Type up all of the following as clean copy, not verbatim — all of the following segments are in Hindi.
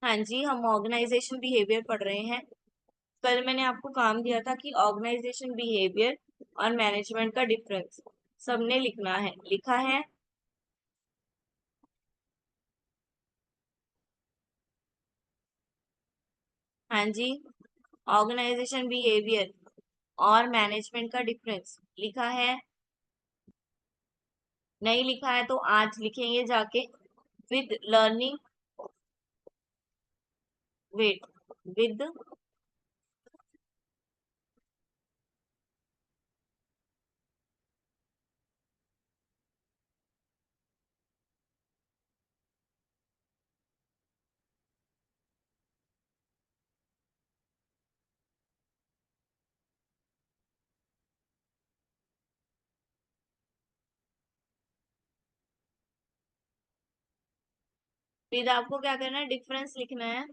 हाँ जी, हम ऑर्गेनाइजेशन बिहेवियर पढ़ रहे हैं। कल मैंने आपको काम दिया था कि ऑर्गेनाइजेशन बिहेवियर और मैनेजमेंट का डिफरेंस सबने लिखना है। लिखा है? हाँ जी। ऑर्गेनाइजेशन बिहेवियर और मैनेजमेंट का डिफरेंस लिखा है? नहीं लिखा है तो आज लिखेंगे जाके। With learning, wait, with with आपको क्या करना है? डिफरेंस लिखना है।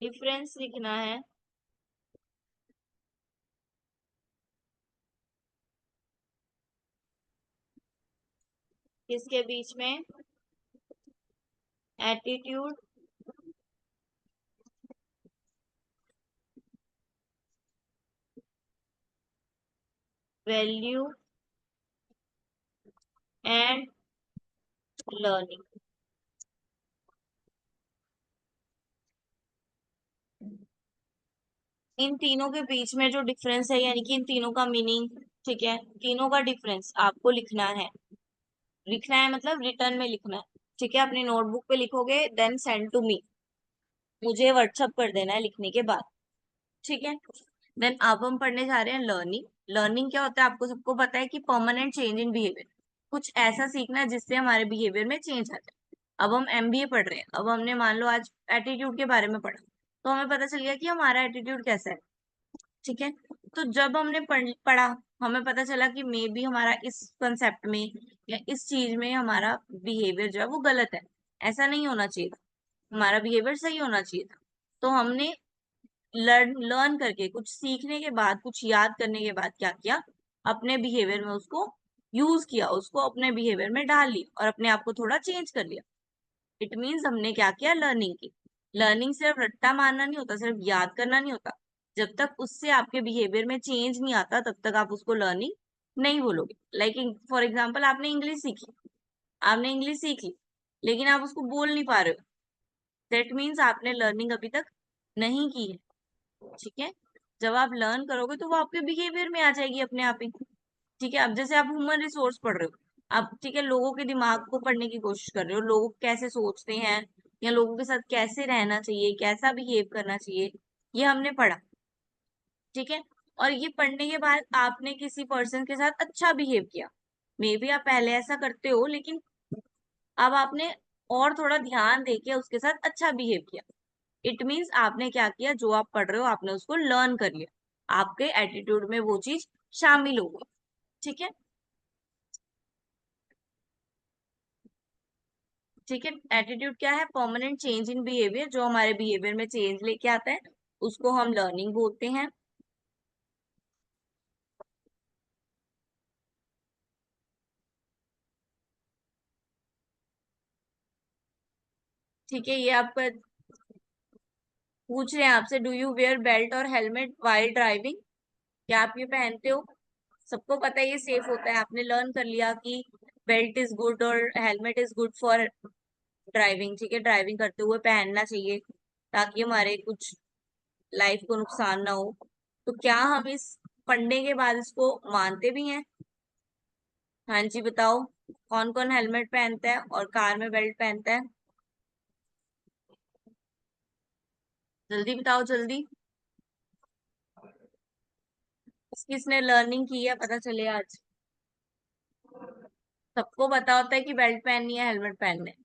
डिफरेंस लिखना है। किसके बीच में? Attitude, value and learning. इन तीनों के बीच में जो डिफरेंस है, यानी कि इन तीनों का मीनिंग, ठीक है, तीनों का डिफरेंस आपको लिखना है। लिखना है मतलब रिटर्न में लिखना है। ठीक है, अपनी नोटबुक पे लिखोगे, देन सेंड टू मी, मुझे व्हाट्सअप कर देना है लिखने के बाद। ठीक है। देन अब हम पढ़ने जा रहे हैं लर्निंग। लर्निंग क्या होता है? आपको सबको पता है कि परमानेंट चेंज इन बिहेवियर, कुछ ऐसा सीखना है जिससे हमारे बिहेवियर में चेंज आ जाए। अब हम एमबीए पढ़ रहे हैं। अब हमने मान लो आज एटीट्यूड के बारे में पढ़ा, तो हमें पता चल गया कि हमारा एटीट्यूड कैसा है। ठीक है। तो जब हमने पढ़ा, हमें पता चला कि मे बी हमारा इस कंसेप्ट में या इस चीज में हमारा बिहेवियर जो है वो गलत है। ऐसा नहीं होना चाहिए था, हमारा बिहेवियर सही होना चाहिए था। तो हमने लर्न लर्न करके, कुछ सीखने के बाद, कुछ याद करने के बाद क्या किया? अपने बिहेवियर में उसको यूज किया, उसको अपने बिहेवियर में डाल लिया और अपने आप को थोड़ा चेंज कर लिया। इट मीन्स हमने क्या किया? लर्निंग की। लर्निंग सिर्फ रट्टा मारना नहीं होता, सिर्फ याद करना नहीं होता। जब तक उससे आपके बिहेवियर में चेंज नहीं आता, तब तक आप उसको लर्निंग नहीं बोलोगे। लाइक फॉर एग्जाम्पल, आपने इंग्लिश सीखी, आपने इंग्लिश सीख ली, लेकिन आप उसको बोल नहीं पा रहे हो, दैट मीन्स आपने लर्निंग अभी तक नहीं की है। ठीक है। जब आप लर्न करोगे तो वो आपके बिहेवियर में आ जाएगी अपने आप ही। ठीक है। अब जैसे आप ह्यूमन रिसोर्स पढ़ रहे हो, आप ठीक है लोगों के दिमाग को पढ़ने की कोशिश कर रहे हो, लोग कैसे सोचते हैं या लोगों के साथ कैसे रहना चाहिए, कैसा बिहेव करना चाहिए, ये हमने पढ़ा। ठीक है। और ये पढ़ने के बाद आपने किसी पर्सन के साथ अच्छा बिहेव किया, मे बी आप पहले ऐसा करते हो, लेकिन अब आपने और थोड़ा ध्यान देके उसके साथ अच्छा बिहेव किया। इट मीन्स आपने क्या किया? जो आप पढ़ रहे हो आपने उसको लर्न कर लिया, आपके एटीट्यूड में वो चीज शामिल हो गई। ठीक है। ठीक है। एटीट्यूड क्या है? परमानेंट चेंज इन बिहेवियर, जो हमारे बिहेवियर में चेंज लेके आता है, उसको हम लर्निंग बोलते हैं। ठीक है। ये आपका पूछ रहे हैं आपसे, डू यू वेयर बेल्ट और हेलमेट वाइल ड्राइविंग? क्या आप ये पहनते हो? सबको पता है ये सेफ होता है, आपने लर्न कर लिया कि बेल्ट इज गुड और helmet is good for driving. ठीक है, ड्राइविंग करते हुए पहनना चाहिए ताकि हमारे कुछ लाइफ को नुकसान ना हो। तो क्या हम इस पढ़ने के बाद इसको मानते भी हैं? हाँ जी, बताओ, कौन कौन हेलमेट पहनता है और कार में बेल्ट पहनता है? जल्दी बताओ, जल्दी। किसने लर्निंग की है पता चले आज। सबको पता होता है कि बेल्ट पहननी है, हेलमेट पहनना है।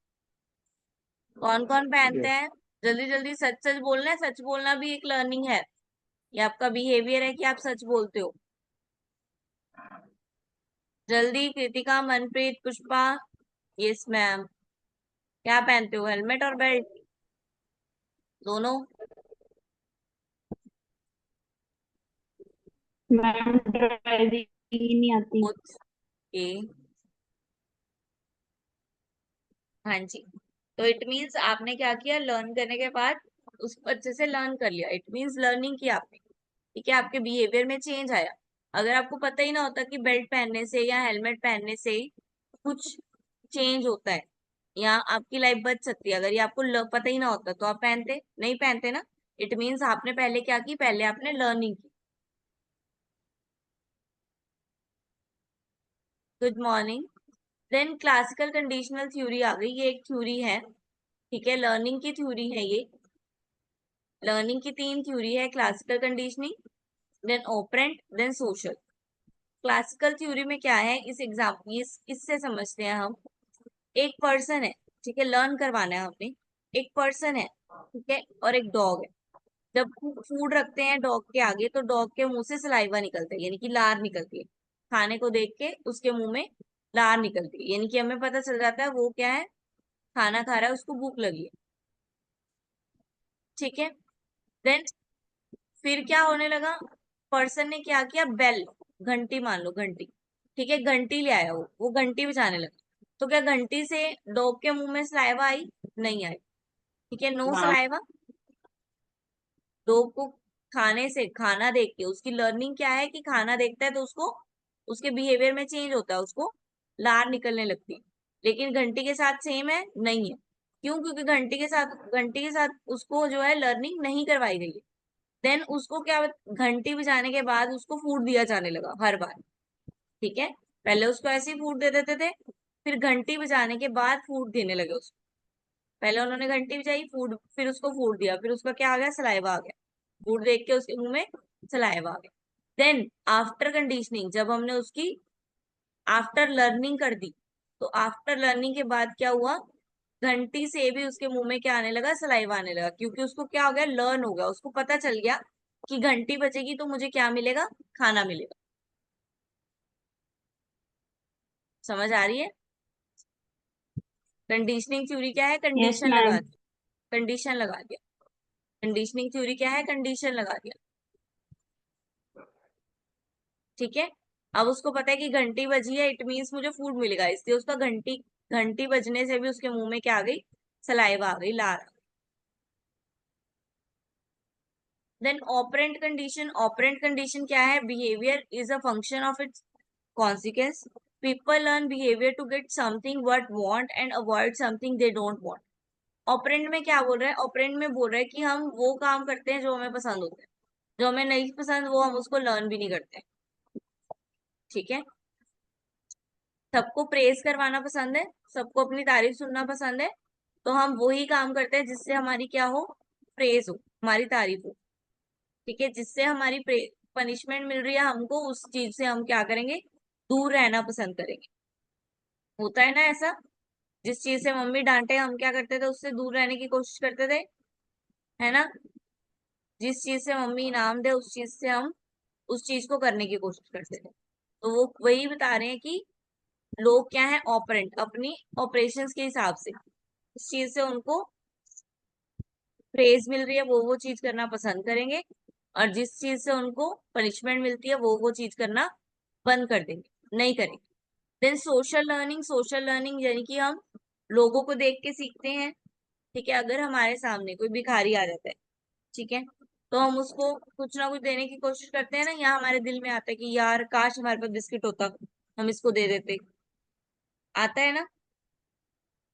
कौन कौन पहनते हैं? जल्दी जल्दी, सच सच बोलना है, सच बोलना भी एक लर्निंग है। ये आपका बिहेवियर है कि आप सच बोलते हो। जल्दी, कृतिका, मनप्रीत, पुष्पा। Yes ma'am. क्या पहनते हो? हेलमेट और बेल्ट दोनों? मैम ड्राइविंग ही नहीं आती। ओके। हाँ जी। तो इट मीन्स आपने क्या किया, लर्न करने के बाद उसको अच्छे से लर्न कर लिया, इट मीन्स लर्निंग किया आपने। ठीक है, आपके बिहेवियर में चेंज आया। अगर आपको पता ही ना होता कि बेल्ट पहनने से या हेलमेट पहनने से कुछ चेंज होता है या आपकी लाइफ बच सकती है, अगर ये आपको पता ही ना होता तो आप पहनते नहीं, पहनते ना। इट मीन्स आपने पहले क्या की, पहले आपने लर्निंग की। Good morning. Then classical conditional theory आ गई, ये एक थ्योरी है। ठीक है, लर्निंग की थ्योरी है ये। लर्निंग की 3 थ्योरी है, classical conditioning, then operant, then social. Classical theory में क्या है, इस एग्जाम्पल इससे समझते हैं हम। एक पर्सन है, ठीक है, लर्न करवाना है हमने। एक पर्सन है, ठीक है, और एक डॉग है। जब फूड रखते हैं डॉग के आगे तो डॉग के मुंह से सलाइवा निकलता है, यानी कि लार निकलती है। खाने को देख के उसके मुंह में लार निकलती है, यानी कि हमें पता चल जाता है वो क्या है, खाना खा रहा है, उसको भूख लगी है। ठीक है, देन फिर क्या होने लगा, पर्सन ने क्या किया, बेल, घंटी, मान लो घंटी। ठीक है, घंटी ले आया, वो घंटी बजाने लगा। तो क्या घंटी से डॉग के मुंह में सलाइवा आई? नहीं आई। ठीक है, नो हाँ। सलाइवा। डॉग को खाने से, खाना देख के उसकी लर्निंग क्या है कि खाना देखता है तो उसको, उसके बिहेवियर में चेंज होता है, उसको लार निकलने लगती है। लेकिन घंटी के साथ सेम है? नहीं है। क्यों? क्योंकि घंटी के साथ उसको जो है लर्निंग नहीं करवाई गई है। देन उसको क्या, घंटी बजाने के बाद उसको फूड दिया जाने लगा हर बार। ठीक है, पहले उसको ऐसे ही फूड दे देते थे, फिर घंटी बजाने के बाद फूड देने लगे उसको। पहले उन्होंने घंटी बजाई, फूड, फिर उसको फूड दिया, फिर उसका क्या आ गया, सलाइवा आ गया। फूड देख के उसके मुंह में सलाइवा आ गया। देन आफ्टर कंडीशनिंग, जब हमने उसकी आफ्टर लर्निंग कर दी, तो आफ्टर लर्निंग के बाद क्या हुआ, घंटी से भी उसके मुंह में क्या आने लगा, सलाइवा आने लगा। क्योंकि उसको क्या हो गया, लर्न हो गया, उसको पता चल गया कि घंटी बजेगी तो मुझे क्या मिलेगा, खाना मिलेगा। समझ आ रही है? कंडीशनिंग थ्योरी क्या है, यस कंडीशन लगा मैम। दी, कंडीशन लगा दिया। कंडीशनिंग थ्योरी क्या है, कंडीशन लगा दिया। ठीक है, अब उसको पता है कि घंटी बजी है, इट मीन्स मुझे फूड मिलेगा, इसलिए उसका घंटी घंटी बजने से भी उसके मुंह में क्या आ गई, सलाइवा आ गई, लार। देन ऑपरेंट कंडीशन क्या है, behaviour is a function of its consequence. People learn behaviour to get something what want and avoid something they don't want. Operant में क्या बोल रहा है, ऑपरेंट में बोल रहा है कि हम वो काम करते हैं जो हमें पसंद होता है, जो हमें नहीं पसंद वो हम उसको लर्न भी नहीं करते। ठीक है, सबको प्रेज करवाना पसंद है, सबको अपनी तारीफ सुनना पसंद है, तो हम वही काम करते हैं जिससे हमारी क्या हो, प्रेज हो, हमारी तारीफ हो। ठीक है, जिससे हमारी पनिशमेंट मिल रही है हमको, उस चीज से हम क्या करेंगे, दूर रहना पसंद करेंगे। होता है ना ऐसा, जिस चीज से मम्मी डांटे हम क्या करते थे, उससे दूर रहने की कोशिश करते थे, है ना। जिस चीज से मम्मी इनाम दे उस चीज से हम उस चीज को करने की कोशिश करते थे। तो वो वही बता रहे हैं कि लोग क्या है, ऑपरेंट, अपनी ऑपरेशंस के हिसाब से उस चीज से उनको प्रेज मिल रही है वो चीज करना पसंद करेंगे, और जिस चीज से उनको पनिशमेंट मिलती है वो चीज करना बंद कर देंगे, नहीं करेंगे। देन सोशल लर्निंग यानी कि हम लोगों को देख के सीखते हैं। ठीक है, अगर हमारे सामने कोई भिखारी आ जाता है, ठीक है, तो हम उसको कुछ ना कुछ देने की कोशिश करते हैं ना, या हमारे दिल में आता है कि यार काश हमारे पास बिस्किट होता, हम इसको दे देते। आता है ना,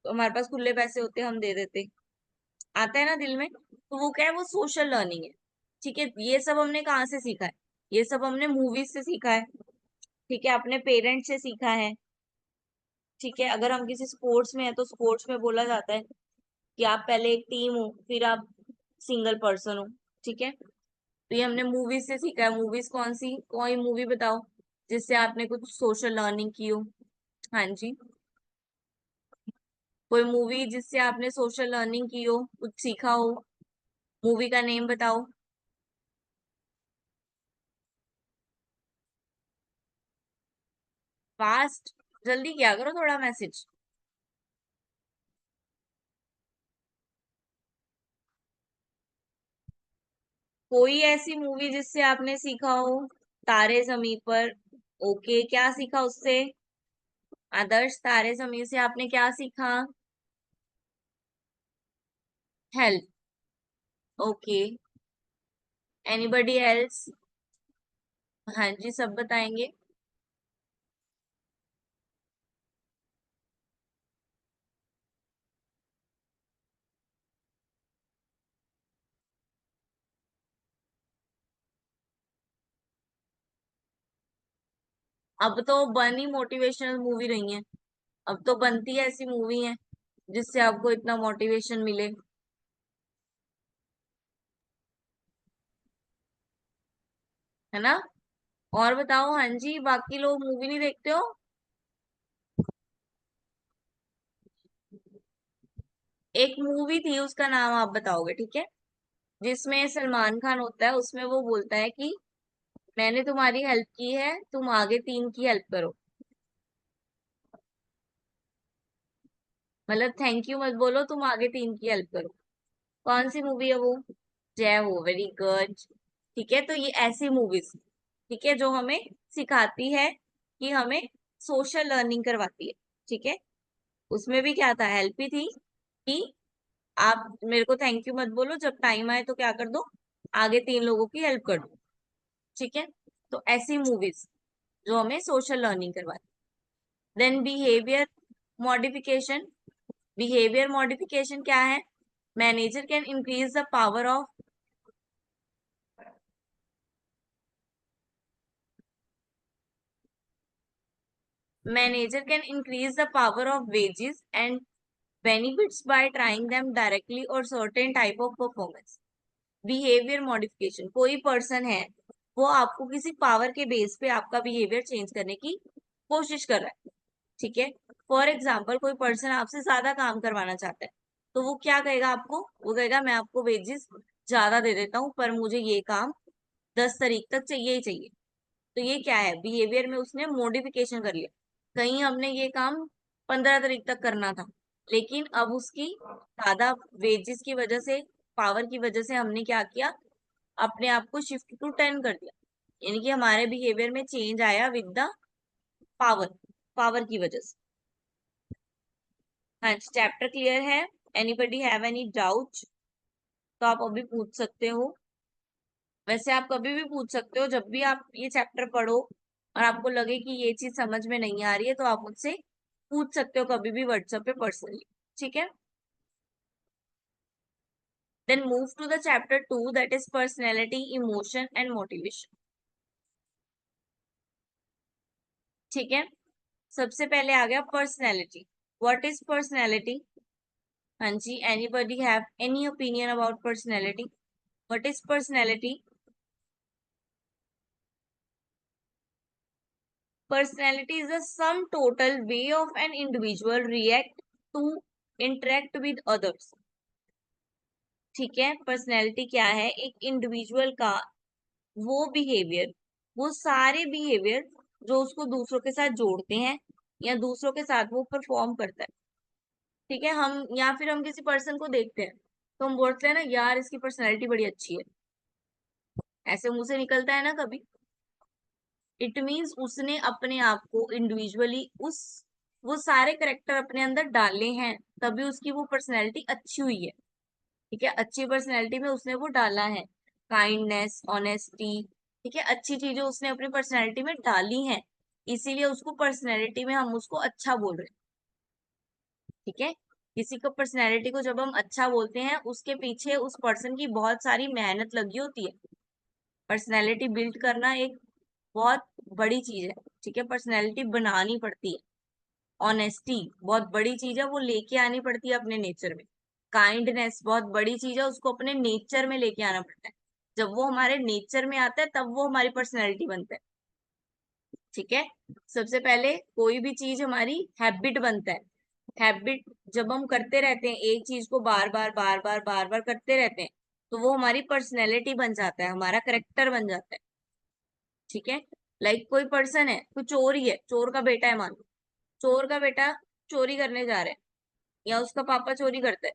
तो हमारे पास खुले पैसे होते हम दे देते। आता है ना दिल में, तो वो क्या है, वो सोशल लर्निंग है। ठीक है, ये सब हमने कहाँ से सीखा है, ये सब हमने मूवीज से सीखा है। ठीक है, अपने पेरेंट्स से सीखा है। ठीक है, अगर हम किसी स्पोर्ट्स में है तो स्पोर्ट्स में बोला जाता है कि आप पहले एक टीम हो फिर आप सिंगल पर्सन हो। ठीक है, तो ये हमने मूवीज से सीखा है। मूवीज कौन सी, कोई मूवी बताओ जिससे आपने कुछ सोशल लर्निंग की हो। हाँ जी, कोई मूवी जिससे आपने सोशल लर्निंग की हो, कुछ सीखा हो, मूवी का नेम बताओ। फास्ट, जल्दी क्या करो थोड़ा मैसेज। कोई ऐसी मूवी जिससे आपने सीखा हो, तारे जमीन पर। ओके, क्या सीखा उससे? आदर्श, तारे जमीन से आपने क्या सीखा? हेल्प। Okay, anybody else? हाँ जी, सब बताएंगे। अब तो बनी मोटिवेशनल मूवी रही है, अब तो बनती है ऐसी मूवी है जिससे आपको इतना मोटिवेशन मिले, है ना? और बताओ, हाँ जी, बाकी लोग मूवी नहीं देखते हो? एक मूवी थी, उसका नाम आप बताओगे, ठीक है? जिसमें सलमान खान होता है, उसमें वो बोलता है कि मैंने तुम्हारी हेल्प की है, तुम आगे 3 की हेल्प करो। मतलब थैंक यू मत बोलो, तुम आगे 3 की हेल्प करो। कौन सी मूवी है वो? जय हो, वेरी गुड। ठीक है, तो ये ऐसी मूवीज, ठीक है, जो हमें सिखाती है कि हमें सोशल लर्निंग करवाती है। ठीक है, उसमें भी क्या था, हेल्प ही थी कि आप मेरे को थैंक यू मत बोलो, जब टाइम आए तो क्या कर दो, आगे 3 लोगों की हेल्प कर दो। ठीक है, तो ऐसी मूवीज जो हमें सोशल लर्निंग करवाती। Then behaviour modification. Behaviour modification क्या है? Manager can increase the power of Manager can increase the power of wages and benefits by trying them directly or certain type of performance. Behavior modification, कोई पर्सन है, वो आपको किसी पावर के बेस पे आपका बिहेवियर चेंज करने की कोशिश कर रहा है। ठीक है, फॉर एग्जाम्पल कोई पर्सन आपसे ज्यादा काम करवाना चाहता है, तो वो क्या कहेगा आपको? वो कहेगा मैं आपको वेजेस ज्यादा दे देता हूँ, पर मुझे ये काम 10 तारीख तक चाहिए ही चाहिए। तो ये क्या है, बिहेवियर में उसने मॉडिफिकेशन कर लिया। कहीं हमने ये काम 15 तारीख तक करना था, लेकिन अब उसकी ज्यादा वेजेस की वजह से, पावर की वजह से हमने क्या किया, अपने आप को शिफ्ट टू 10 कर दिया। यानी कि हमारे बिहेवियर में चेंज आया विद द पावर, पावर की वजह से। हाँ, चैप्टर क्लियर है? Anybody have any doubt? तो आप अभी पूछ सकते हो। वैसे आप कभी भी पूछ सकते हो, जब भी आप ये चैप्टर पढ़ो और आपको लगे कि ये चीज समझ में नहीं आ रही है, तो आप मुझसे पूछ सकते हो कभी भी व्हाट्सएप पे पर्सनली। ठीक है, then move to the chapter 2, that is personality, emotion and motivation. ठीक है, सबसे पहले आ गया पर्सनैलिटी। What is personality? हाँ जी, anybody have any opinion about personality? What is personality? Personality is the sum total way of an individual react to interact with others. ठीक है, पर्सनैलिटी क्या है? एक इंडिविजुअल का वो बिहेवियर, वो सारे बिहेवियर जो उसको दूसरों के साथ जोड़ते हैं या दूसरों के साथ वो परफॉर्म करता है। ठीक है, हम या फिर हम किसी पर्सन को देखते हैं तो हम बोलते हैं ना, यार इसकी पर्सनैलिटी बड़ी अच्छी है, ऐसे मुंह से निकलता है ना कभी। इट मीन्स उसने अपने आप को इंडिविजुअली उस वो सारे करेक्टर अपने अंदर डाले हैं, तभी उसकी वो पर्सनैलिटी अच्छी हुई है। ठीक है, अच्छी पर्सनैलिटी में उसने वो डाला है, काइंडनेस, ऑनेस्टी। ठीक है, अच्छी चीजें उसने अपनी पर्सनैलिटी में डाली हैं, इसीलिए उसको पर्सनैलिटी में हम उसको अच्छा बोल रहे हैं। ठीक है, किसी को पर्सनैलिटी को जब हम अच्छा बोलते हैं, उसके पीछे उस पर्सन की बहुत सारी मेहनत लगी होती है। पर्सनैलिटी बिल्ड करना एक बहुत बड़ी चीज है। ठीक है, पर्सनैलिटी बनानी पड़ती है। ऑनेस्टी बहुत बड़ी चीज है, वो लेके आनी पड़ती है अपने नेचर में। काइंडनेस बहुत बड़ी चीज है, उसको अपने नेचर में लेके आना पड़ता है। जब वो हमारे नेचर में आता है, तब वो हमारी पर्सनैलिटी बनता है। ठीक है, सबसे पहले कोई भी चीज हमारी हैबिट बनता है। हैबिट जब हम करते रहते हैं, एक चीज को बार बार बार बार बार बार करते रहते हैं, तो वो हमारी पर्सनैलिटी बन जाता है, हमारा करेक्टर बन जाता है। ठीक है, लाइक कोई पर्सन है, कोई चोर ही है, चोर का बेटा है मान लो, चोर का बेटा चोरी करने जा रहा है या उसका पापा चोरी करता है।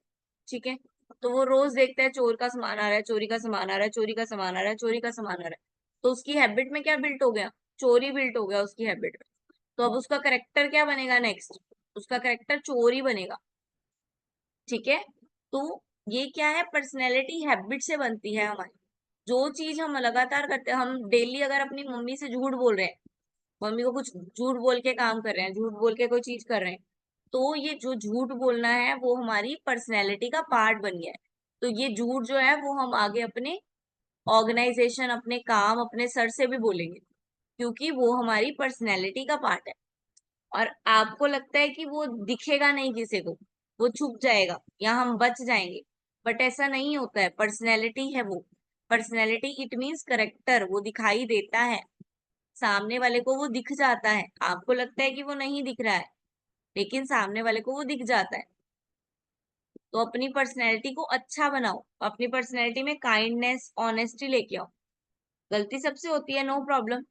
ठीक है, तो वो रोज देखता है चोर का सामान आ रहा है, चोरी का सामान आ रहा है, चोरी का सामान आ रहा है, चोरी का सामान आ रहा है। तो उसकी हैबिट में क्या बिल्ट हो गया? चोरी बिल्ट हो गया उसकी हैबिट में। तो अब उसका करेक्टर क्या बनेगा नेक्स्ट? उसका करेक्टर चोर ही बनेगा। ठीक है, तो ये क्या है, पर्सनैलिटी हैबिट से बनती है हमारी। जो चीज हम लगातार करते हैं, हम डेली अगर अपनी मम्मी से झूठ बोल रहे हैं, मम्मी को कुछ झूठ बोल के काम कर रहे हैं, झूठ बोल के कोई चीज कर रहे हैं, तो ये जो झूठ बोलना है वो हमारी पर्सनैलिटी का पार्ट बन गया है। तो ये झूठ जो है वो हम आगे अपने ऑर्गेनाइजेशन, अपने काम, अपने सर से भी बोलेंगे, क्योंकि वो हमारी पर्सनैलिटी का पार्ट है। और आपको लगता है कि वो दिखेगा नहीं किसी को, वो छुप जाएगा या हम बच जाएंगे, बट ऐसा नहीं होता है। पर्सनैलिटी है वो। पर्सनैलिटी इट मीन्स करेक्टर, वो दिखाई देता है, सामने वाले को वो दिख जाता है। आपको लगता है कि वो नहीं दिख रहा है, लेकिन सामने वाले को वो दिख जाता है। तो अपनी पर्सनैलिटी को अच्छा बनाओ, अपनी पर्सनैलिटी में काइंडनेस, ऑनेस्टी लेके आओ। गलती सबसे होती है, नो प्रॉब्लम।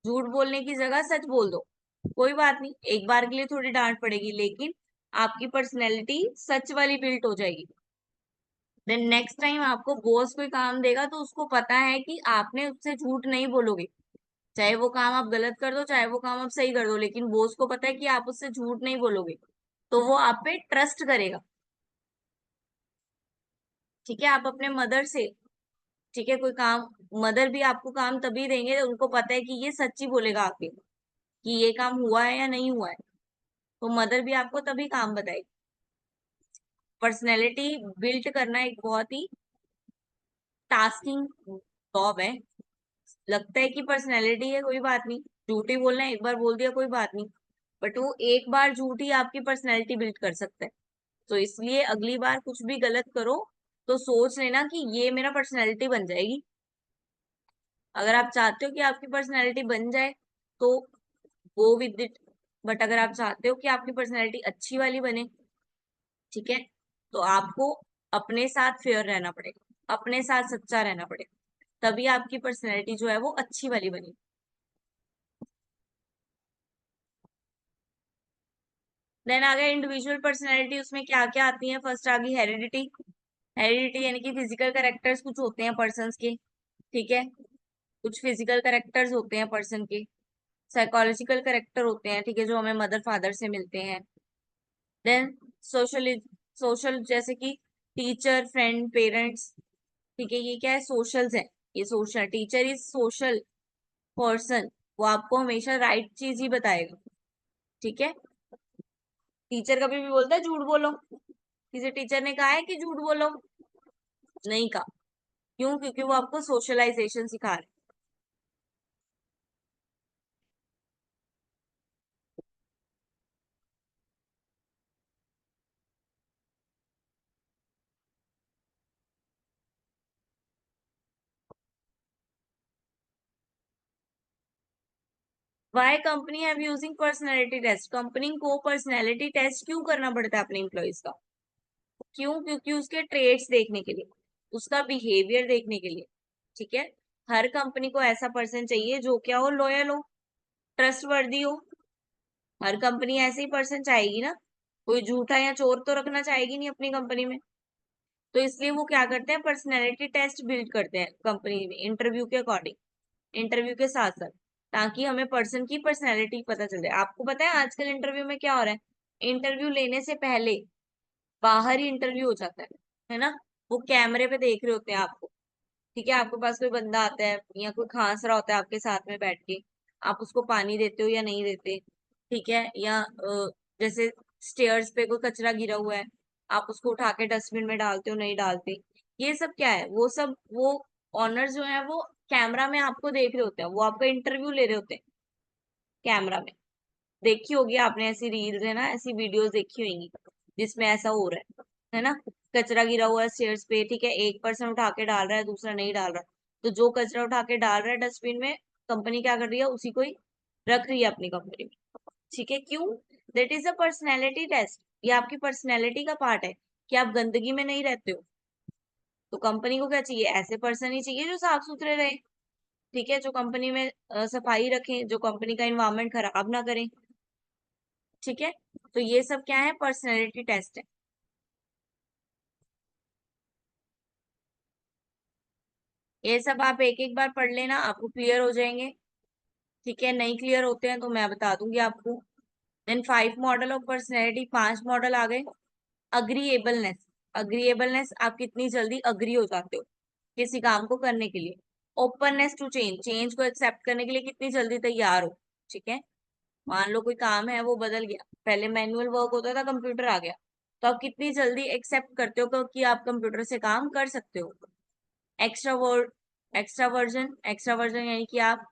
झूठ बोलने की जगह सच बोल दो, कोई बात नहीं, एक बार के लिए थोड़ी डांट पड़ेगी, लेकिन आपकी पर्सनैलिटी सच वाली बिल्ट हो जाएगी। देन नेक्स्ट टाइम आपको बॉस कोई काम देगा तो उसको पता है कि आपने उससे झूठ नहीं बोलोगे। चाहे वो काम आप गलत कर दो, चाहे वो काम आप सही कर दो, लेकिन बॉस को पता है कि आप उससे झूठ नहीं बोलोगे, तो वो आप पे ट्रस्ट करेगा। ठीक है, आप अपने मदर से, ठीक है, कोई काम, मदर भी आपको काम तभी देंगे उनको पता है कि ये सच्ची बोलेगा आके, कि ये काम हुआ है या नहीं हुआ है, तो मदर भी आपको तभी काम बताएगी। पर्सनैलिटी बिल्ड करना एक बहुत ही टास्किंग जॉब है। लगता है कि पर्सनैलिटी है, कोई बात नहीं, झूठी बोलना है, एक बार बोल दिया कोई बात नहीं, बट वो एक बार झूठी आपकी पर्सनैलिटी बिल्ड कर सकता है। तो इसलिए अगली बार कुछ भी गलत करो तो सोच लेना कि ये मेरा पर्सनैलिटी बन जाएगी। अगर आप चाहते हो कि आपकी पर्सनैलिटी बन जाए तो गो विद इट, बट अगर आप चाहते हो कि आपकी पर्सनैलिटी अच्छी वाली बने, ठीक है, तो आपको अपने साथ फेयर रहना पड़ेगा, अपने साथ सच्चा रहना पड़ेगा, तभी आपकी पर्सनैलिटी जो है वो अच्छी वाली बनेगी। देन आ गया इंडिविजुअल पर्सनैलिटी, उसमें क्या क्या आती है। फर्स्ट आ गई हेरिडिटी। हेरिडिटी यानी कि फिजिकल कैरेक्टर्स कुछ होते हैं पर्सन के, ठीक है, कुछ फिजिकल कैरेक्टर्स होते हैं पर्सन के। साइकोलॉजिकल कैरेक्टर होते हैं, ठीक है, जो हमें मदर फादर से मिलते हैं। देन सोशल, सोशल जैसे कि टीचर, फ्रेंड, पेरेंट्स, ठीक है, ये क्या है, सोशल्स है। ये social, teacher is social person, वो आपको हमेशा राइट चीज ही बताएगा, ठीक है। टीचर कभी भी बोलता है झूठ बोलो, किसी टीचर ने कहा है कि झूठ बोलो, नहीं कहा। क्यों? क्योंकि वो आपको सोशलाइजेशन सिखा रहे। Why company have using personality test, company को पर्सनैलिटी टेस्ट क्यों करना पड़ता है अपने एम्प्लॉयज का? क्यों? क्योंकि उसके ट्रेड्स देखने के लिए, उसका बिहेवियर देखने के लिए, ठीक है। हर कंपनी को ऐसा पर्सन चाहिए जो क्या हो, लॉयल हो, ट्रस्ट वर्दी हो। हर कंपनी ऐसे ही पर्सन चाहेगी ना, कोई झूठा या चोर तो रखना चाहेगी नहीं अपनी कंपनी में। तो इसलिए वो क्या करते हैं, पर्सनैलिटी टेस्ट बिल्ड करते हैं कंपनी में, इंटरव्यू के अकॉर्डिंग, इंटरव्यू के साथ साथ, ताकि हमें पर्सन की पर्सनैलिटी पता चल जाए। आपको पता है आजकल इंटरव्यू में क्या हो रहा है, इंटरव्यू लेने से पहले बाहर ही इंटरव्यू हो जाता है ना। वो कैमरे पे देख रहे होते हैं आपको, ठीक है, आपके पास कोई बंदा आता है या कोई खांस रहा होता है आपके साथ में बैठ के, आप उसको पानी देते हो या नहीं देते, ठीक है, या जैसे स्टेयर्स पे कोई कचरा गिरा हुआ है, आप उसको उठा के डस्टबिन में डालते हो नहीं डालते, ये सब क्या है, वो सब वो ऑनर जो है वो कैमरा में आपको देख रहे होते हैं, वो आपका इंटरव्यू ले रहे होते हैं कैमरा में। देखी होगी आपने ऐसी रील्स, है ना, ऐसी वीडियोस देखी होंगी जिसमें ऐसा हो रहा है ना। कचरा गिरा हुआ है स्टेयर्स पे, ठीक है, एक पर्सन उठा के डाल रहा है, दूसरा नहीं डाल रहा, तो जो कचरा उठा के डाल रहा है डस्टबिन में, कंपनी क्या कर रही है, उसी को ही रख रही है अपनी कंपनी में, ठीक है। क्यों? That is a personality test, ये आपकी पर्सनैलिटी का पार्ट है कि आप गंदगी में नहीं रहते हो। तो कंपनी को क्या चाहिए, ऐसे पर्सन ही चाहिए जो साफ सुथरे रहे, ठीक है, जो कंपनी में सफाई रखें, जो कंपनी का इन्वायरमेंट खराब ना करें, ठीक है। तो ये सब क्या है, पर्सनैलिटी टेस्ट है। ये सब आप एक एक बार पढ़ लेना, आपको क्लियर हो जाएंगे, ठीक है। नहीं क्लियर होते हैं तो मैं बता दूंगी आपको। Then 5 model of personality, 5 model आ गए। अग्रीएबलनेस, अग्रीएबलनेस, आप कितनी जल्दी अग्री हो जाते हो किसी काम को करने के लिए। ओपननेस टू चेंज, चेंज को एक्सेप्ट करने के लिए कितनी जल्दी तैयार हो। ठीक है, मान लो कोई काम है वो बदल गया, पहले मैनुअल वर्क होता था, कंप्यूटर आ गया, तो आप कितनी जल्दी एक्सेप्ट करते हो कि आप कंप्यूटर से काम कर सकते हो। एक्स्ट्रावर्ड, एक्स्ट्रावर्जन यानी कि आप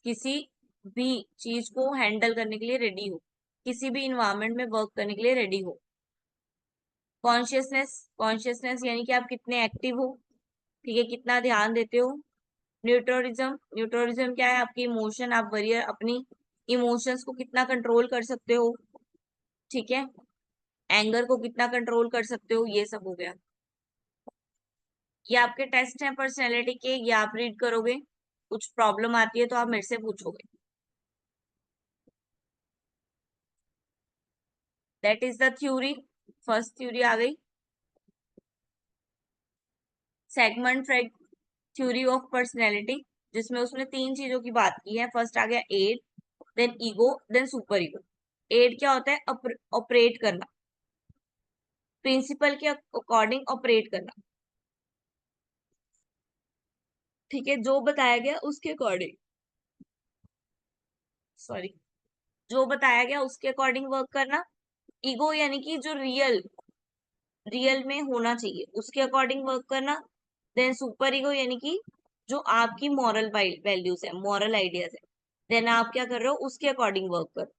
किसी भी चीज को हैंडल करने के लिए रेडी हो, किसी भी इन्वायरमेंट में वर्क करने के लिए रेडी हो। कॉन्शियसनेस, कॉन्शियसनेस यानी कि आप कितने एक्टिव हो, ठीक है, कितना ध्यान देते हो। न्यूट्रलिज्म, न्यूट्रलिज्म क्या है, आपकी इमोशन, आप वरियर अपनी इमोशंस को कितना कंट्रोल कर सकते हो। ठीक है, एंगर को कितना कंट्रोल कर सकते हो, ये सब हो गया। ये आपके टेस्ट हैं पर्सनैलिटी के, ये आप रीड करोगे, कुछ प्रॉब्लम आती है तो आप मेरे से पूछोगे। That is the theory, first theory आ गई। Sigmund Freud theory of personality, जिसमें उसने 3 चीजों की बात की है। फर्स्ट आ गया id, then ego, then super ego. Id क्या होता है, ऑपरेट करना, प्रिंसिपल के अकॉर्डिंग ऑपरेट करना। ठीक है, जो बताया गया उसके अकॉर्डिंग, सॉरी, जो बताया गया उसके अकॉर्डिंग वर्क करना। ईगो यानी कि जो रियल रियल में होना चाहिए उसके अकॉर्डिंग वर्क करना। देन सुपर ईगो यानी कि जो आपकी मॉरल वैल्यूज है, मॉरल आइडियाज है, देन आप क्या कर रहे हो उसके अकॉर्डिंग वर्क करो।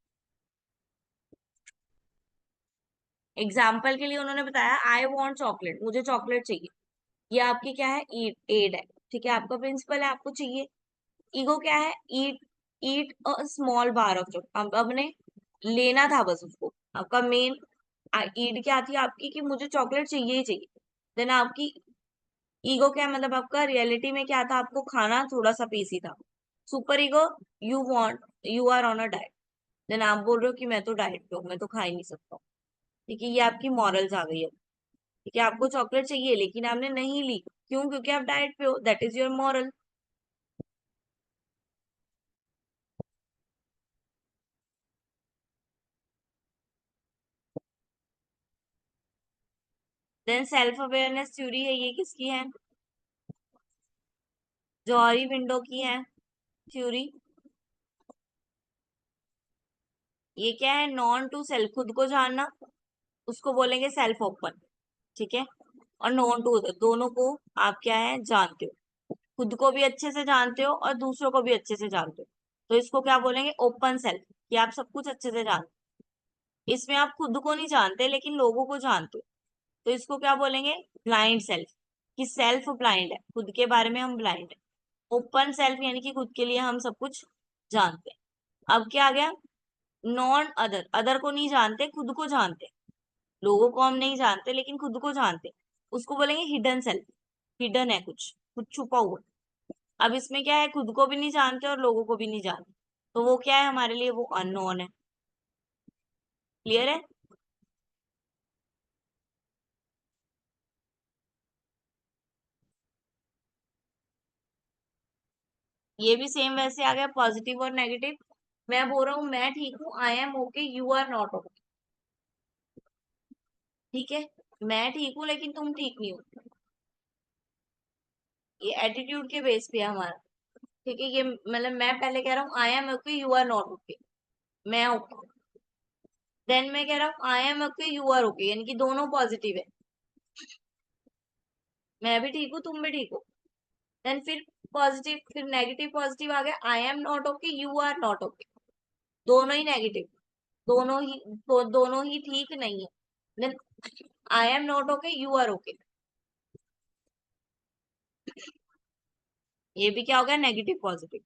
एग्जाम्पल के लिए उन्होंने बताया आई वॉन्ट चॉकलेट, मुझे चॉकलेट चाहिए, ये आपकी क्या है, एड है। ठीक है, आपका प्रिंसिपल है, आपको चाहिए। ईगो क्या है, eat eat a small bar of chocolate, आपने लेना था बस उसको। आपका मेन ईड क्या थी आपकी, कि मुझे चॉकलेट चाहिए ही चाहिए। देन आपकी ईगो क्या, मतलब आपका रियलिटी में क्या था, आपको खाना थोड़ा सा पीस ही था। Super ego, you are on a diet, then आप बोल रहे हो कि मैं तो डाइट पे हूँ, मैं तो खा ही नहीं सकता हूँ। ठीक है, ये आपकी मॉरल्स आ गई है। ठीक है, आपको चॉकलेट चाहिए लेकिन आपने नहीं ली, क्यों, क्योंकि आप डाइट पे हो, that is your moral. Then self awareness theory है, ये किसकी है, जॉहरी विंडो की है थ्योरी। ये क्या है, नॉन टू सेल्फ, खुद को जानना, उसको बोलेंगे सेल्फ ओपन। ठीक है, और नॉन टू, दोनों को आप क्या है, जानते हो, खुद को भी अच्छे से जानते हो और दूसरों को भी अच्छे से जानते हो, तो इसको क्या बोलेंगे, ओपन सेल्फ, कि आप सब कुछ अच्छे से जानते हो। इसमें आप खुद को नहीं जानते लेकिन लोगों को जानते हो, तो इसको क्या बोलेंगे, ब्लाइंड सेल्फ, कि सेल्फ ब्लाइंड है, खुद के बारे में हम ब्लाइंड है। ओपन सेल्फ यानी कि खुद के लिए हम सब कुछ जानते हैं। अब क्या आ गया, नॉन अदर, अदर को नहीं जानते, खुद को जानते। लोगों को हम नहीं जानते लेकिन खुद को जानते, उसको बोलेंगे हिडन सेल्फ, हिडन है, कुछ छुपा हुआ। अब इसमें क्या है, खुद को भी नहीं जानते और लोगों को भी नहीं जानते, तो वो क्या है हमारे लिए, वो अननोन है। क्लियर है। ये भी सेम वैसे आ गया, पॉजिटिव और नेगेटिव। मैं बोल रहा हूँ मैं ठीक हूँ, I am okay, you are not okay. ठीक है, मैं ठीक हूँ लेकिन तुम ठीक नहीं हो, ये एटीट्यूड के बेस पे है हमारा। ठीक है, ये मतलब मैं पहले कह रहा हूँ I am okay, you are not okay, मैं ओके, देन मैं कह रहा हूँ I am okay, you are okay, यानी कि दोनों पॉजिटिव है, मैं भी ठीक हूँ तुम भी ठीक हो। देन फिर पॉजिटिव, फिर नेगेटिव पॉजिटिव आ गया, I am not okay, you are not okay, दोनों ही नेगेटिव, दोनों ही ठीक नहीं है। Then I am not okay, you are okay, ये भी क्या हो गया, नेगेटिव पॉजिटिव।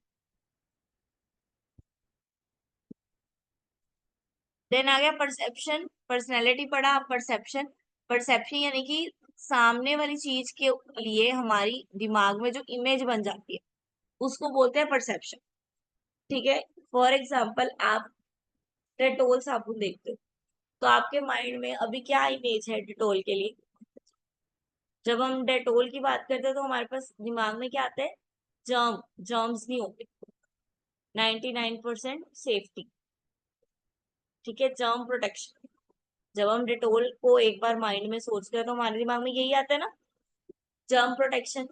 देन आ गया परसेप्शन, पर्सनैलिटी पढ़ा आप, परसेप्शन, परसेप्शन यानी कि सामने वाली चीज के लिए हमारी दिमाग में जो इमेज बन जाती है उसको बोलते हैं परसेप्शन। ठीक है, फॉर एग्जाम्पल आप डेटोल साबुन देखते हो, तो आपके माइंड में अभी क्या इमेज है डेटोल के लिए, जब हम डेटोल की बात करते हैं तो हमारे पास दिमाग में क्या आता है, जर्म्स नहीं होते, 99% सेफ्टी। ठीक है, जर्म प्रोटेक्शन। जब हम डिटोल को एक बार माइंड में सोचते हैं तो हमारे दिमाग में यही आता है ना, जर्म प्रोटेक्शन।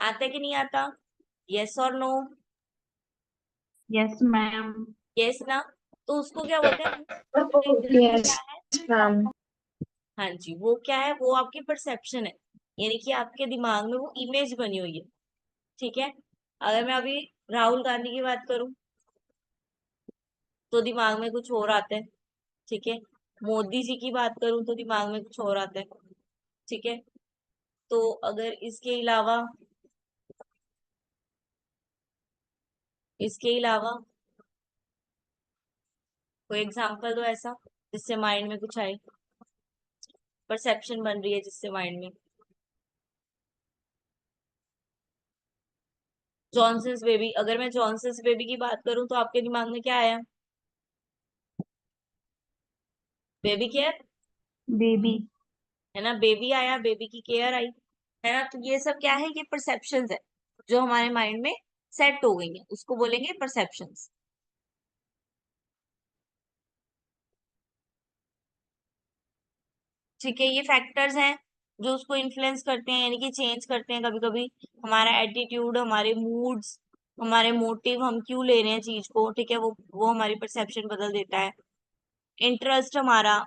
आता है कि नहीं आता? यस और नो? Yes ma'am. यस ना? तो उसको क्या बोलते हैं? यस क्या है? मैम। हाँ जी, वो क्या है? वो आपकी परसेप्शन है, यानी कि आपके दिमाग में वो इमेज बनी हुई है। ठीक है, अगर मैं अभी राहुल गांधी की बात करूं तो दिमाग में कुछ और आता है। ठीक है, मोदी जी की बात करूं तो दिमाग में कुछ और आता है। ठीक है, तो अगर इसके अलावा कोई एग्जांपल दो ऐसा जिससे माइंड में कुछ आए, परसेप्शन बन रही है जिससे माइंड में। जॉनसन्स बेबी, अगर मैं जॉनसन्स बेबी की बात करूं तो आपके दिमाग में क्या आया? Baby care, baby. है ना? बेबी आया, बेबी की केयर आई, है ना? तो ये सब क्या है? ये परसेप्शंस है जो हमारे माइंड में सेट हो गई है, उसको बोलेंगे परसेप्शंस। ठीक है, ये फैक्टर्स हैं जो उसको इन्फ्लुएंस करते हैं, यानी कि चेंज करते हैं कभी कभी हमारा एटीट्यूड, हमारे मूड्स, हमारे मोटिव, हम क्यों ले रहे हैं चीज को। ठीक है, वो हमारी परसेप्शन बदल देता है। इंटरेस्ट हमारा,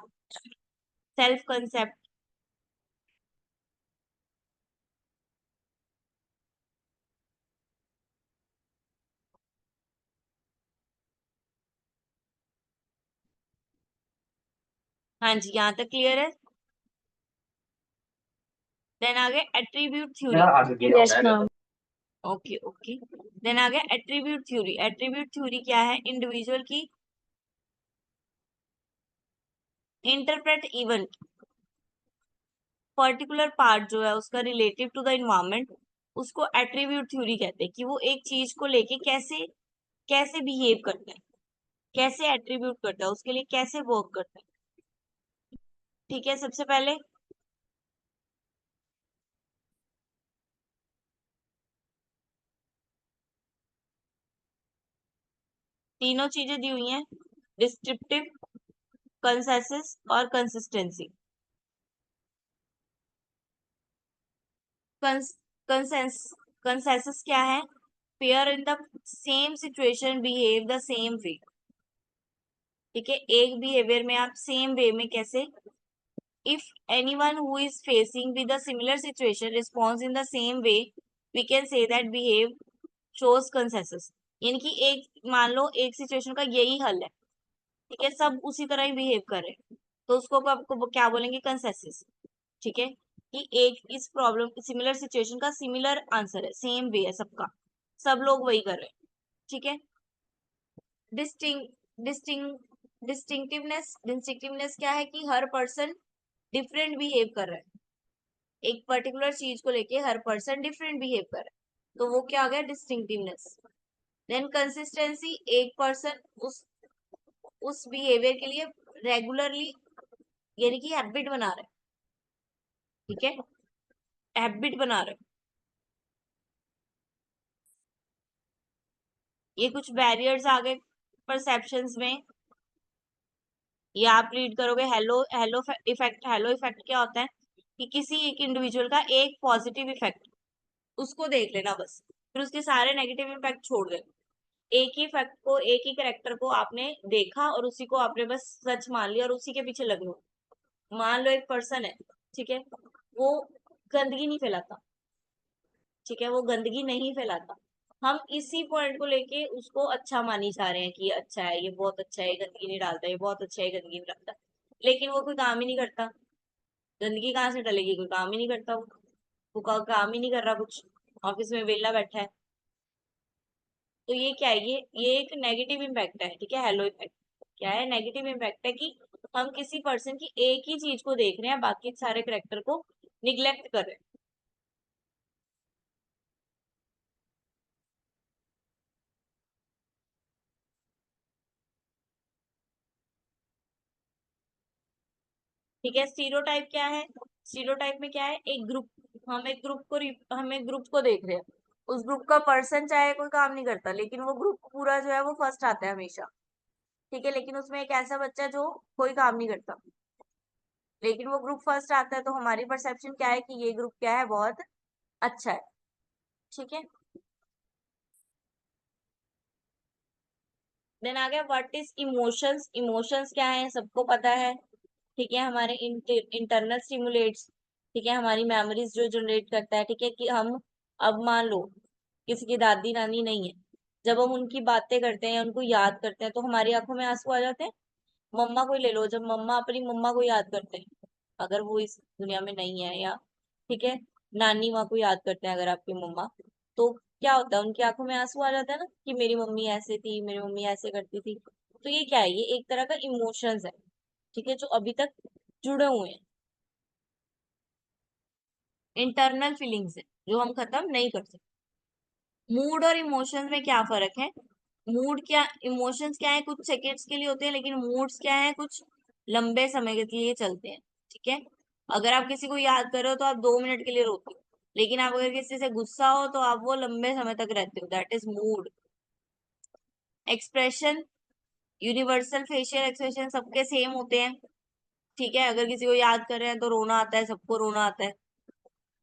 सेल्फ कंसेप्ट। हाँ जी, यहाँ तक क्लियर है? देन आगे attribute theory. Yes ma'am. Okay okay, then आगे एट्रीब्यूट थ्योरी। एट्रीब्यूट थ्योरी क्या है? इंडिविजुअल की इंटरप्रेट इवेंट, पर्टिकुलर पार्ट जो है उसका रिलेटिव टू द इन्वायरमेंट, उसको एट्रीब्यूट थ्योरी कहते हैं कि वो एक चीज को लेके कैसे कैसे बिहेव करता है, कैसे एट्रीब्यूट करता है, उसके लिए कैसे वर्क करता है। ठीक है, सबसे पहले तीनों चीजें दी हुई हैं, डिस्क्रिप्टिव, कंसेसिस और कंसिस्टेंसी। कंसेंस कंसेसिस क्या है? Pair in the same situation behave the same way. ठीक है, एक बिहेवियर में आप सेम वे में कैसे, if anyone who is facing with a similar situation responds in the same way, we can say that behave shows consensus। यानी कि एक, मान लो एक सिचुएशन का यही हल है, ठीक है, सब उसी तरह ही बिहेव कर रहे हैं, तो उसको आपको क्या बोलेंगे? कंसेंसस। ठीक है, कि एक इस प्रॉब्लम सिमिलर सिचुएशन का सिमिलर आंसर है, सेम वे है सबका, सब लोग वही कर रहे हैं। ठीक है, डिस्टिंग डिस्टिंग डिस्टिंक्टिवनेस क्या है? कि हर पर्सन डिफरेंट बिहेव कर रहा है, एक पर्टिकुलर चीज को लेके हर पर्सन डिफरेंट बिहेव कर रहा है, तो वो क्या आ गया? डिस्टिंक्टिवनेस। देन कंसिस्टेंसी, एक पर्सन उस बिहेवियर के लिए रेगुलरली, यानी कि हैबिट बना रहा है। ठीक है, हैबिट बना रहा है। ये कुछ बैरियर्स आ गए परसेप्शंस में। ये आप रीड करोगे, hello hello effect. Hello effect क्या होता है? कि किसी एक इंडिविजुअल का एक पॉजिटिव इफेक्ट, उसको देख लेना बस, फिर उसके सारे नेगेटिव इम्पैक्ट छोड़ देना। एक ही फैक्ट को, एक ही करेक्टर को आपने देखा और उसी को आपने बस सच मान लिया और उसी के पीछे लग लो। मान लो एक पर्सन है, ठीक है, वो गंदगी नहीं फैलाता, ठीक है, वो गंदगी नहीं फैलाता, हम इसी पॉइंट को लेके उसको अच्छा मानी जा रहे हैं कि ये अच्छा है, ये बहुत अच्छा है, ये गंदगी नहीं डालता, ये बहुत अच्छा है, ये गंदगी नहीं डालता, लेकिन वो कोई काम ही नहीं करता। गंदगी कहाँ से डलेगी? कोई काम ही नहीं करता, वो काम ही नहीं कर रहा कुछ, ऑफिस में वेला बैठा है। तो ये क्या है? ये एक नेगेटिव इम्पैक्ट है। ठीक है, हेलो इफेक्ट क्या है? नेगेटिव इम्पैक्ट है कि हम किसी पर्सन की एक ही चीज को देख रहे हैं, बाकी सारे करेक्टर को निग्लेक्ट कर रहे हैं। ठीक है, स्टीरियोटाइप क्या है? स्टीरियोटाइप में क्या है? एक ग्रुप, हम एक ग्रुप को देख रहे हैं, उस ग्रुप का पर्सन चाहे कोई काम नहीं करता, लेकिन वो ग्रुप पूरा जो है वो फर्स्ट आता है हमेशा। ठीक है, लेकिन उसमें एक ऐसा बच्चा जो कोई काम नहीं करता, लेकिन वो ग्रुप फर्स्ट आता है तो हमारी परसेप्शन क्या है कि ये ग्रुप क्या है, बहुत अच्छा है। ठीक है, देन आ गया व्हाट इज इमोशंस। इमोशंस क्या है, सबको पता है। ठीक है, हमारे इंटरनल स्टिमुलेट्स, ठीक है, हमारी मेमोरीज जो जनरेट करता है। ठीक है, कि हम अब मान लो किसी की दादी नानी नहीं है, जब हम उनकी बातें करते हैं, उनको याद करते हैं, तो हमारी आंखों में आंसू आ जाते हैं। मम्मा को ही ले लो, जब मम्मा अपनी मम्मा को याद करते हैं, अगर वो इस दुनिया में नहीं है, या ठीक है, नानी माँ को याद करते हैं अगर आपकी मम्मा, तो क्या होता है, उनकी आंखों में आंसू आ जाता है ना, कि मेरी मम्मी ऐसे थी, मेरी मम्मी ऐसे करती थी। तो ये क्या है, ये एक तरह का इमोशंस है। ठीक है, जो अभी तक जुड़े हुए हैं, इंटरनल फीलिंग्स है, जो हम खत्म नहीं कर सकते। मूड और इमोशंस में क्या फर्क है? मूड क्या, इमोशंस क्या है, कुछ सेकेंड्स के लिए होते हैं, लेकिन मूड्स क्या है, कुछ लंबे समय के लिए चलते हैं। ठीक है, अगर आप किसी को याद कर रहे हो तो आप 2 मिनट के लिए रोते हो, लेकिन आप अगर किसी से गुस्सा हो तो आप वो लंबे समय तक रहते हो, that is mood. Expression, universal facial expression सबके सेम होते हैं। ठीक है, अगर किसी को याद कर रहे हैं तो रोना आता है, सबको रोना आता है।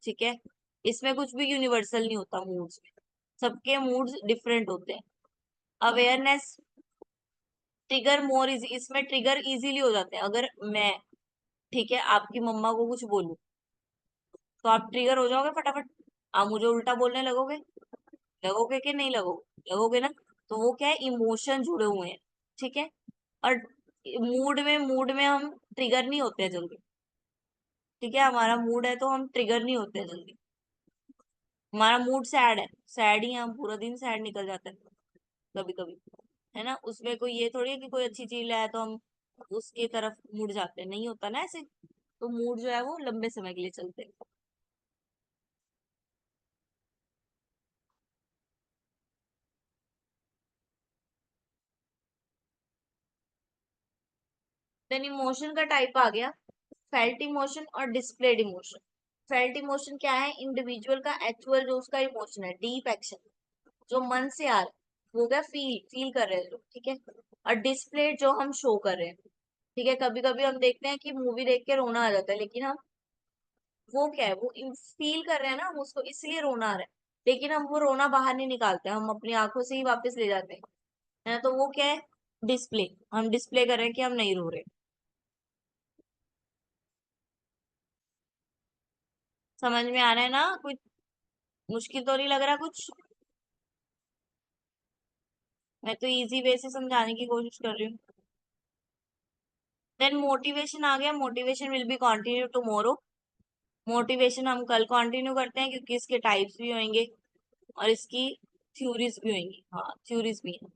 ठीक है, इसमें कुछ भी यूनिवर्सल नहीं होता मूड्स में, सबके मूड्स डिफरेंट होते हैं। अवेयरनेस, ट्रिगर मोर इजी, इसमें ट्रिगर इजीली हो जाते हैं। अगर मैं, ठीक है, आपकी मम्मा को कुछ बोलूं तो आप ट्रिगर हो जाओगे फटाफट, आप मुझे उल्टा बोलने लगोगे, लगोगे कि नहीं लगोगे, लगोगे ना। तो वो क्या है, इमोशन जुड़े हुए हैं। ठीक है, और मूड में हम ट्रिगर नहीं होते हैं जल्दी। ठीक है, हमारा मूड है तो हम ट्रिगर नहीं होते हैं जल्दी। हमारा मूड सैड है, सैड ही है, हम पूरा दिन सैड निकल जाता है कभी कभी, है ना। उसमें कोई ये थोड़ी है कि कोई अच्छी चीज लाया तो हम उसकी तरफ मुड़ जाते हैं, नहीं होता ना ऐसे। तो मूड जो है वो लंबे समय के लिए चलते हैं। देन इमोशन का टाइप आ गया, फेल्ट इमोशन और डिस्प्लेड इमोशन। फेल्ट इमोशन क्या है, इंडिविजुअल का एक्चुअल जो उसका इमोशन है, डीप एक्शन, जो मन से आ रहा है, वो क्या फील फील कर रहे हैं लोग। ठीक है, और डिस्प्लेड जो हम शो कर रहे हैं। ठीक है, कभी कभी हम देखते हैं कि मूवी देख के रोना आ जाता है, लेकिन हम वो क्या है, वो फील कर रहे हैं ना हम उसको, इसलिए रोना आ रहा है, लेकिन हम वो रोना बाहर नहीं निकालते, हम अपनी आंखों से ही वापस ले जाते हैं, है ना। तो वो क्या है, डिस्प्ले, हम डिस्प्ले कर रहे हैं कि हम नहीं रो रहे। समझ में आ रहा है ना, कुछ मुश्किल तो नहीं लग रहा कुछ? मैं तो इजी वे से समझाने की कोशिश कर रही हूँ। देन मोटिवेशन आ गया, motivation will be continue tomorrow. Motivation हम कल कंटिन्यू करते हैं, क्योंकि इसके टाइप्स भी होंगे और इसकी थ्योरीज भी होंगी, हाँ थ्योरीज भी हैं।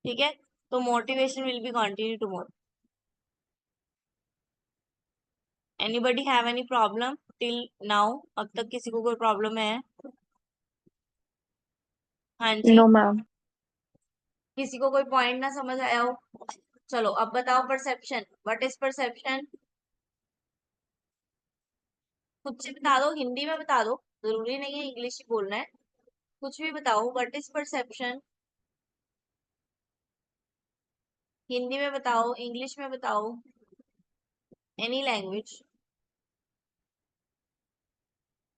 ठीक है, तो motivation will be continue tomorrow. Anybody have any problem till now? अब तक किसी को कोई प्रॉब्लम है? हाँ जी, नो मैम। किसी को कोई पॉइंट ना समझ आया हो? चलो अब बताओ, परसेप्शन, व्हाट इज परसेप्शन? खुद से बता दो, हिंदी में बता दो, जरूरी नहीं है इंग्लिश ही बोलना है, कुछ भी बताओ, व्हाट इज परसेप्शन। हिंदी में बताओ, इंग्लिश में बताओ, एनी लैंग्वेज,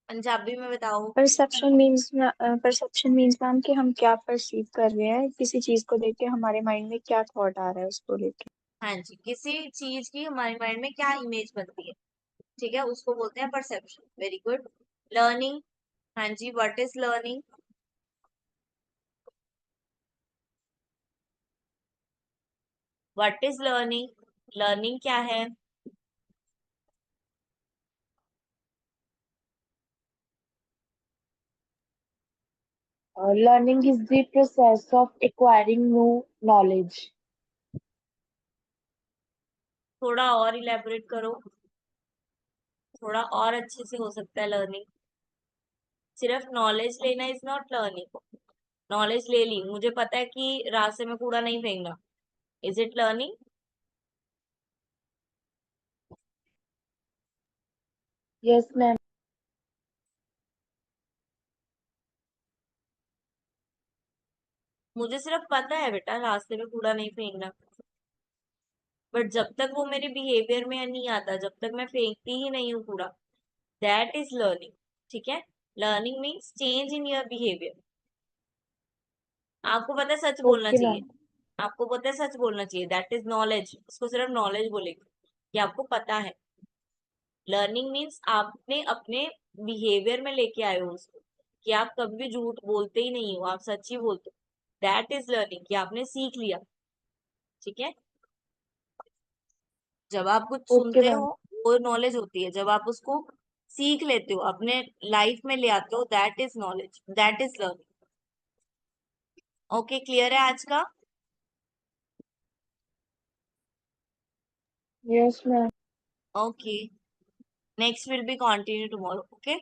पंजाबी में बताओ। परसेप्शन मीन्स मैम कि हम क्या परसीव कर रहे हैं किसी चीज को देख के, हमारे माइंड में क्या थॉट आ रहा है उसको लेके। हाँ जी, किसी चीज की हमारे माइंड में क्या इमेज बनती है, ठीक है, उसको बोलते हैं परसेप्शन। Very good. लर्निंग, हाँ जी, what is learning? What is learning, learning क्या है? Learning is the process of acquiring new knowledge. थोड़ा और इलेबोरेट करो, थोड़ा और अच्छे से हो सकता है लर्निंग। सिर्फ नॉलेज लेना इज नॉट लर्निंग। नॉलेज ले ली, मुझे पता है कि रास्ते में कूड़ा नहीं फेंकना, is it learning? Yes, ma'am. मुझे सिर्फ पता है बेटा रास्ते में कूड़ा नहीं फेंकना, बट जब तक वो मेरे बिहेवियर में नहीं आता, जब तक मैं फेंकती ही नहीं हूँ कूड़ा, दैट इज लर्निंग। ठीक है, learning means change in your behaviour. आपको पता है सच बोलना ओके चाहिए, मैम। आपको पता है सच बोलना चाहिए, दैट इज नॉलेज। उसको सिर्फ नॉलेज बोलेगा कि आपको पता है। लर्निंग मीन्स आपने अपने बिहेवियर में लेके आए हो उसको, कि आप कभी भी झूठ बोलते ही नहीं हो, आप सच ही बोलते हो। दैट इज लर्निंग, कि आपने सीख लिया। ठीक है, जब आप कुछ ओके सुनते हो मैम। वो नॉलेज होती है, जब आप उसको सीख लेते हो, अपने लाइफ में ले आते हो, that is knowledge, that is learning. Okay, clear है आज का? Yes ma'am. Okay, next will be continue tomorrow. Okay.